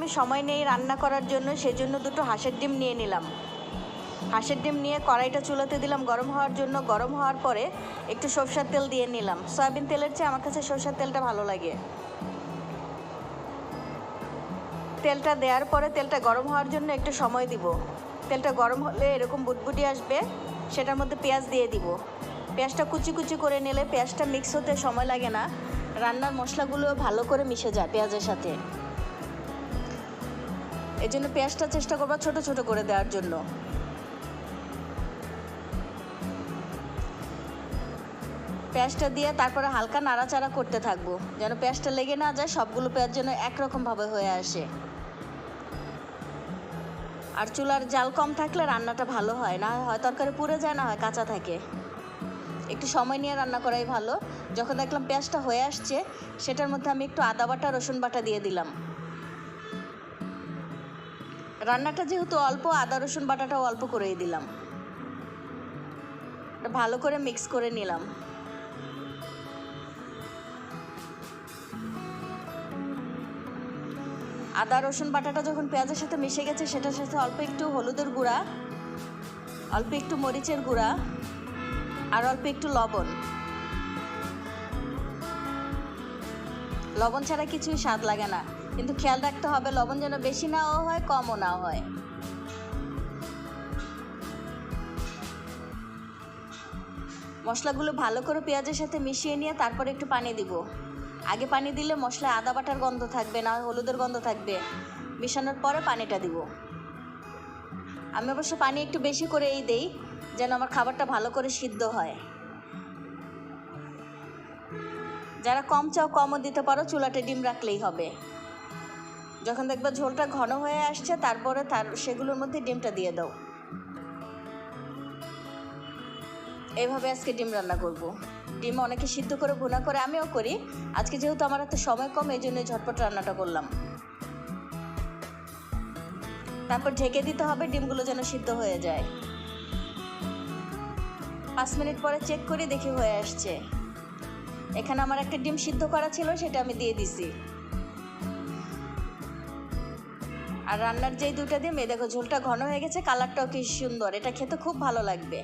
আমি সময় নেই রান্না করার জন্য, সেজন্য দুটো হাঁসের ডিম নিয়ে নিলাম। হাঁসের ডিম নিয়ে কড়াইটা চুলাতে দিলাম গরম হওয়ার জন্য। গরম হওয়ার পরে একটু সরষের তেল দিয়ে নিলাম। সয়াবিন তেলের চেয়ে আমার কাছে সরষের তেলটা ভালো লাগে। তেলটা দেওয়ার পরে তেলটা গরম হওয়ার জন্য একটু সময় দিব। তেলটা গরম হলে এরকম বুটবুটি আসবে, সেটার মধ্যে পেঁয়াজ দিয়ে দিব। পেঁয়াজটা কুচি কুচি করে নিলে পেঁয়াজটা মিক্স হতে সময় লাগে না, রান্নার মশলাগুলো ভালো করে মিশে যায় পেঁয়াজের সাথে। এই জন্য পেঁয়াজটা চেষ্টা করবো ছোট ছোট করে দেওয়ার জন্য। পেঁয়াজটা দিয়ে তারপরে হালকা নাড়াচাড়া করতে থাকবো, যেন পেঁয়াজটা লেগে না যায়, সবগুলো পেঁয়াজ যেন একরকমভাবে হয়ে আসে। আর চুলার জাল কম থাকলে রান্নাটা ভালো হয় না, হয় তরকারি পুড়ে যায়, না হয় কাঁচা থাকে। একটু সময় নিয়ে রান্না করাই ভালো। যখন দেখলাম পেঁয়াজটা হয়ে আসছে, সেটার মধ্যে আমি একটু আদা বাটা রসুন বাটা দিয়ে দিলাম। রান্নাটা যেহেতু অল্প, আদা রসুন বাটাটাও অল্প করেই দিলাম। ভালো করে মিক্স করে নিলাম। আদা রসুন বাটাটা যখন পেঁয়াজের সাথে মিশে গেছে, সেটার সাথে অল্প একটু হলুদের গুঁড়া, অল্প একটু মরিচের গুঁড়া, আর অল্প একটু লবণ। লবণ ছাড়া কিছুই স্বাদ লাগে না, কিন্তু খেয়াল রাখতে হবে লবণ যেন বেশি নাও হয় কমও না হয়। মশলাগুলো ভালো করে পেঁয়াজের সাথে মিশিয়ে নিয়ে তারপরে একটু পানি দিব। আগে পানি দিলে মশলায় আদা বাটার গন্ধ থাকবে, না হলুদের গন্ধ থাকবে। মিশানোর পরে পানিটা দিব। আমি অবশ্য পানি একটু বেশি করেই দেই, যেন আমার খাবারটা ভালো করে সিদ্ধ হয়। যারা কম চাও কমও দিতে পারো, চুলাতে ডিম রাখলেই হবে। যখন দেখবে ঝোলটা ঘন হয়ে আসছে, তারপরে সেগুলোর মধ্যে ডিমটা দিয়ে দাও। এইভাবে আজকে ডিম রান্না করব। ডিম অনেকে সিদ্ধ করে ভুনা করে, আমিও করি। আজকে যেহেতু আমার হাতে সময় কম, এই জন্য ঝটপট রান্নাটা করলাম। তারপর ঢেকে দিতে হবে, ডিমগুলো যেন সিদ্ধ হয়ে যায়। 5 মিনিট পরে চেক করে দেখি হয়ে আসছে। এখানে আমার একটা ডিম সিদ্ধ করা ছিল, সেটা আমি দিয়ে দিছি। আর রান্নার যেই দুটো ডিম, এই দেখো ঝোলটা ঘন হয়ে গেছে, কালারটাও কি সুন্দর, এটা খেতে খুব ভালো লাগবে।